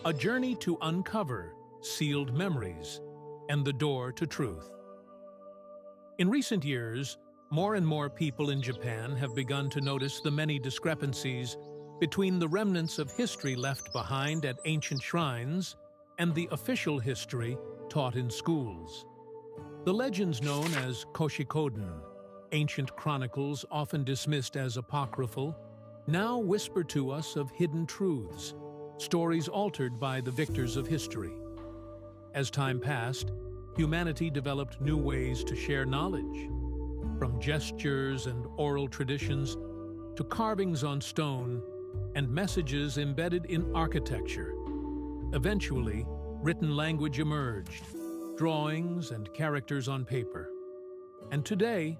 a journey to uncover sealed memories and the door to truth. In recent years, more and more people in Japan have begun to notice the many discrepancies between the remnants of history left behind at ancient shrines and the official history taught in schools. The legends known as Koshikoden, ancient chronicles often dismissed as apocryphal, now whisper to us of hidden truths, stories altered by the victors of history. As time passed, humanity developed new ways to share knowledge, from gestures and oral traditions to carvings on stone and messages embedded in architecture. Eventually, written language emerged, drawings and characters on paper. And today,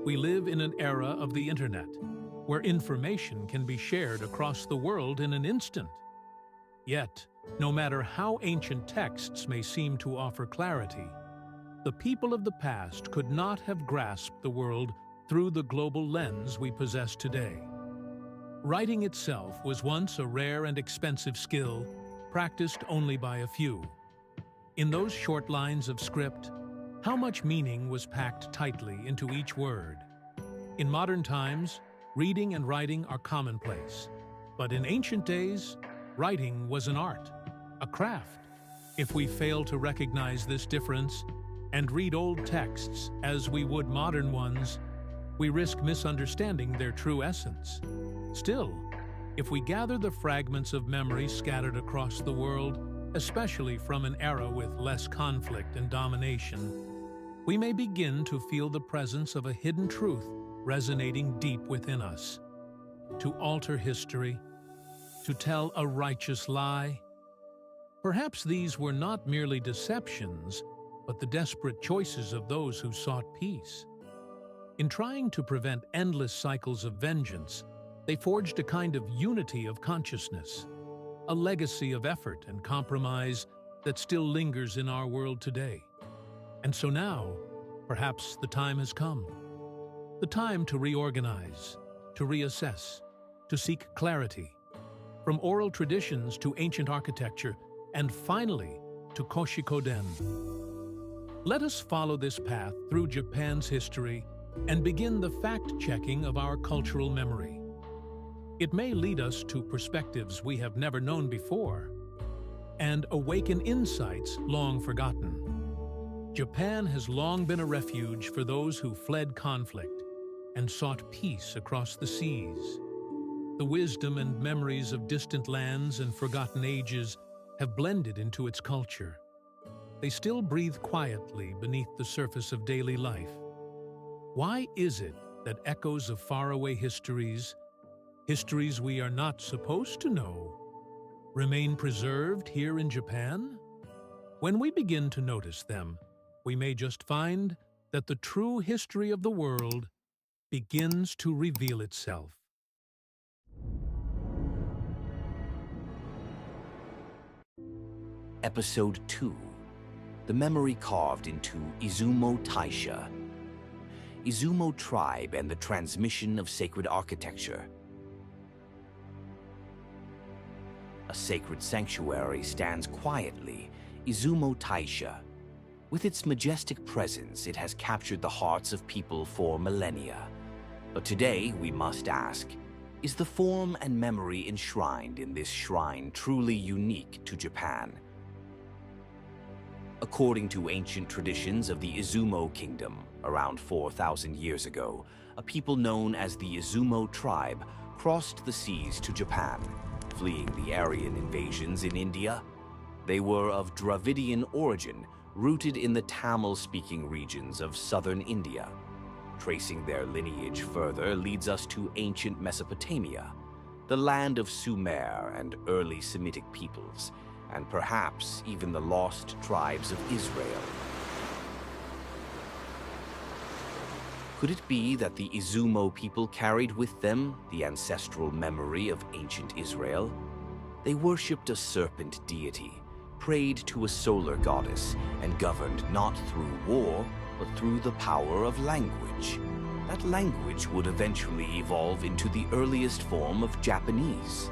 we live in an era of the internet, where information can be shared across the world in an instant. Yet, no matter how ancient texts may seem to offer clarity, the people of the past could not have grasped the world through the global lens we possess today. Writing itself was once a rare and expensive skill, practiced only by a few. In those short lines of script, how much meaning was packed tightly into each word? In modern times, reading and writing are commonplace. But in ancient days, writing was an art, a craft. If we fail to recognize this difference and read old texts as we would modern ones, we risk misunderstanding their true essence. Still, if we gather the fragments of memory scattered across the world, especially from an era with less conflict and domination, we may begin to feel the presence of a hidden truth resonating deep within us. To alter history, to tell a righteous lie. Perhaps these were not merely deceptions, but the desperate choices of those who sought peace. In trying to prevent endless cycles of vengeance, they forged a kind of unity of consciousness, a legacy of effort and compromise that still lingers in our world today. And so now, perhaps the time has come. The time to reorganize, to reassess, to seek clarity, from oral traditions to ancient architecture, and finally to Koshikoden. Let us follow this path through Japan's history and begin the fact-checking of our cultural memory. It may lead us to perspectives we have never known before and awaken insights long forgotten. Japan has long been a refuge for those who fled conflict and sought peace across the seas. The wisdom and memories of distant lands and forgotten ages have blended into its culture. They still breathe quietly beneath the surface of daily life. Why is it that echoes of faraway histories we are not supposed to know, remain preserved here in Japan? When we begin to notice them, we may just find that the true history of the world begins to reveal itself. Episode 2. The memory carved into Izumo Taisha. Izumo tribe and the transmission of sacred architecture. A sacred sanctuary stands quietly, Izumo Taisha. With its majestic presence, it has captured the hearts of people for millennia. But today, we must ask, is the form and memory enshrined in this shrine truly unique to Japan? According to ancient traditions of the Izumo kingdom, around 4,000 years ago, a people known as the Izumo tribe crossed the seas to Japan, fleeing the Aryan invasions in India. They were of Dravidian origin, rooted in the Tamil-speaking regions of southern India. Tracing their lineage further leads us to ancient Mesopotamia, the land of Sumer and early Semitic peoples, and perhaps even the lost tribes of Israel. Could it be that the Izumo people carried with them the ancestral memory of ancient Israel? They worshipped a serpent deity, prayed to a solar goddess, and governed not through war, but through the power of language. That language would eventually evolve into the earliest form of Japanese.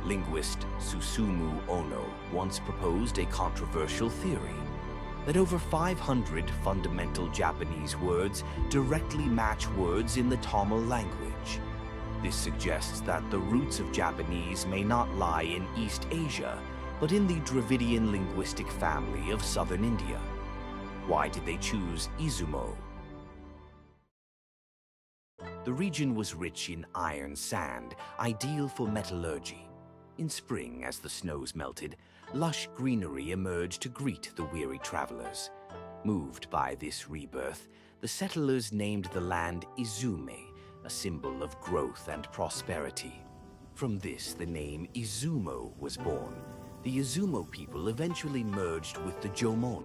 Linguist Susumu Ono once proposed a controversial theory that over 500 fundamental Japanese words directly match words in the Tamil language. This suggests that the roots of Japanese may not lie in East Asia, but in the Dravidian linguistic family of southern India. Why did they choose Izumo? The region was rich in iron sand, ideal for metallurgy. In spring, as the snows melted, lush greenery emerged to greet the weary travelers. Moved by this rebirth, the settlers named the land Izume, a symbol of growth and prosperity. From this, the name Izumo was born. The Izumo people eventually merged with the Jomon,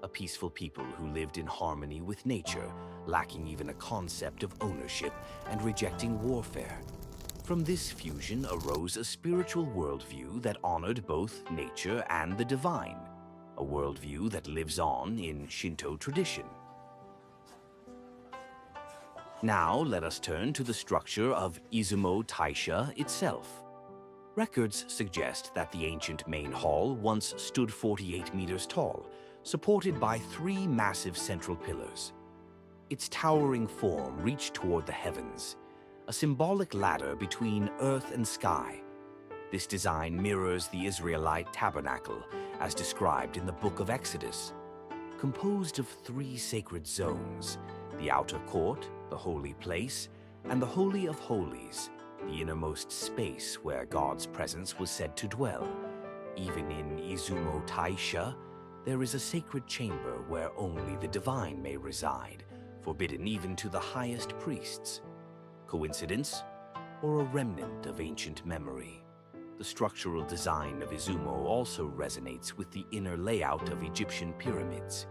a peaceful people who lived in harmony with nature, lacking even a concept of ownership and rejecting warfare. From this fusion arose a spiritual worldview that honored both nature and the divine, a worldview that lives on in Shinto tradition. Now let us turn to the structure of Izumo Taisha itself. Records suggest that the ancient main hall once stood 48 meters tall, supported by 3 massive central pillars. Its towering form reached toward the heavens, a symbolic ladder between earth and sky. This design mirrors the Israelite tabernacle, as described in the Book of Exodus. Composed of 3 sacred zones, the outer court, the holy place, and the Holy of Holies, the innermost space where God's presence was said to dwell. Even in Izumo Taisha, there is a sacred chamber where only the divine may reside, forbidden even to the highest priests. Coincidence, or a remnant of ancient memory? The structural design of Izumo also resonates with the inner layout of Egyptian pyramids.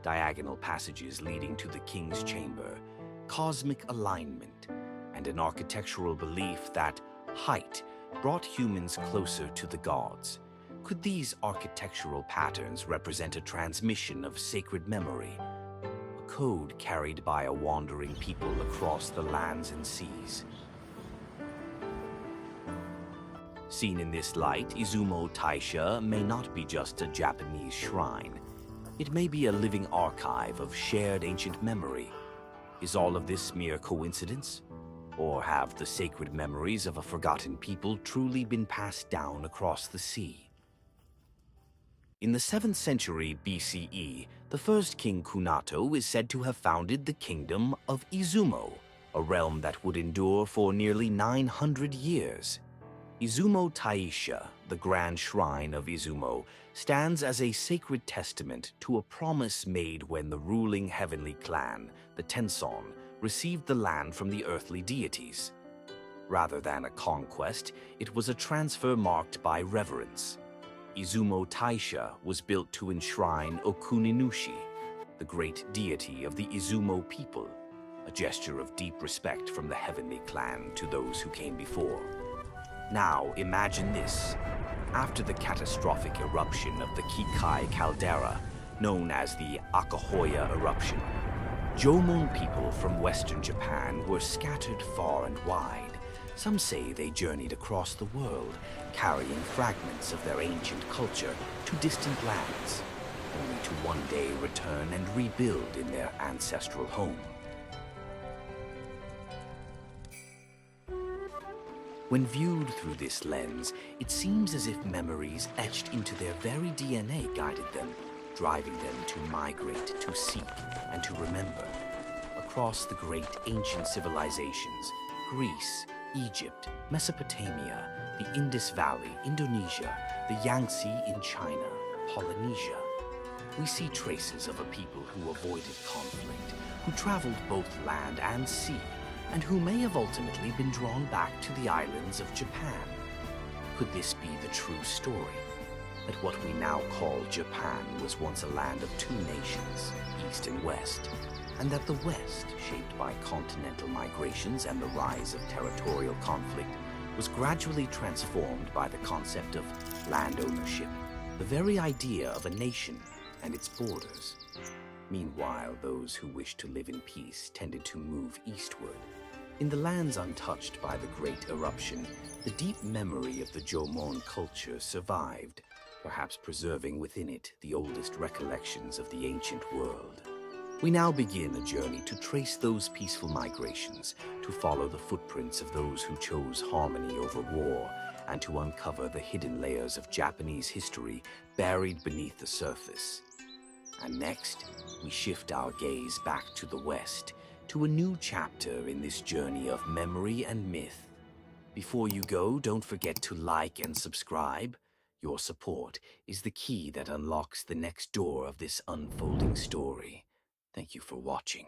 Diagonal passages leading to the king's chamber, cosmic alignment, and an architectural belief that height brought humans closer to the gods. Could these architectural patterns represent a transmission of sacred memory, a code carried by a wandering people across the lands and seas? Seen in this light, Izumo Taisha may not be just a Japanese shrine. It may be a living archive of shared ancient memory. Is all of this mere coincidence? Or have the sacred memories of a forgotten people truly been passed down across the sea? In the 7th century BCE, the first king Kunato is said to have founded the kingdom of Izumo, a realm that would endure for nearly 900 years. Izumo Taisha, the grand shrine of Izumo, stands as a sacred testament to a promise made when the ruling heavenly clan, the Tenson, received the land from the earthly deities. Rather than a conquest, it was a transfer marked by reverence. Izumo Taisha was built to enshrine Okuninushi, the great deity of the Izumo people, a gesture of deep respect from the heavenly clan to those who came before. Now imagine this. After the catastrophic eruption of the Kikai caldera, known as the Akahoya eruption, Jomon people from western Japan were scattered far and wide. Some say they journeyed across the world, carrying fragments of their ancient culture to distant lands, only to one day return and rebuild in their ancestral home. When viewed through this lens, it seems as if memories etched into their very DNA guided them, driving them to migrate, to seek, and to remember. Across the great ancient civilizations, Greece, Egypt, Mesopotamia, the Indus Valley, Indonesia, the Yangtze in China, Polynesia, we see traces of a people who avoided conflict, who traveled both land and sea, and who may have ultimately been drawn back to the islands of Japan. Could this be the true story? That what we now call Japan was once a land of 2 nations, East and West, and that the West, shaped by continental migrations and the rise of territorial conflict, was gradually transformed by the concept of land ownership, the very idea of a nation and its borders. Meanwhile, those who wished to live in peace tended to move eastward. In the lands untouched by the great eruption, The deep memory of the Jomon culture survived, perhaps preserving within it the oldest recollections of the ancient world. We now begin a journey to trace those peaceful migrations, to follow the footprints of those who chose harmony over war, and to uncover the hidden layers of Japanese history buried beneath the surface. And next, we shift our gaze back to the West, to a new chapter in this journey of memory and myth. Before you go, don't forget to like and subscribe. Your support is the key that unlocks the next door of this unfolding story. Thank you for watching.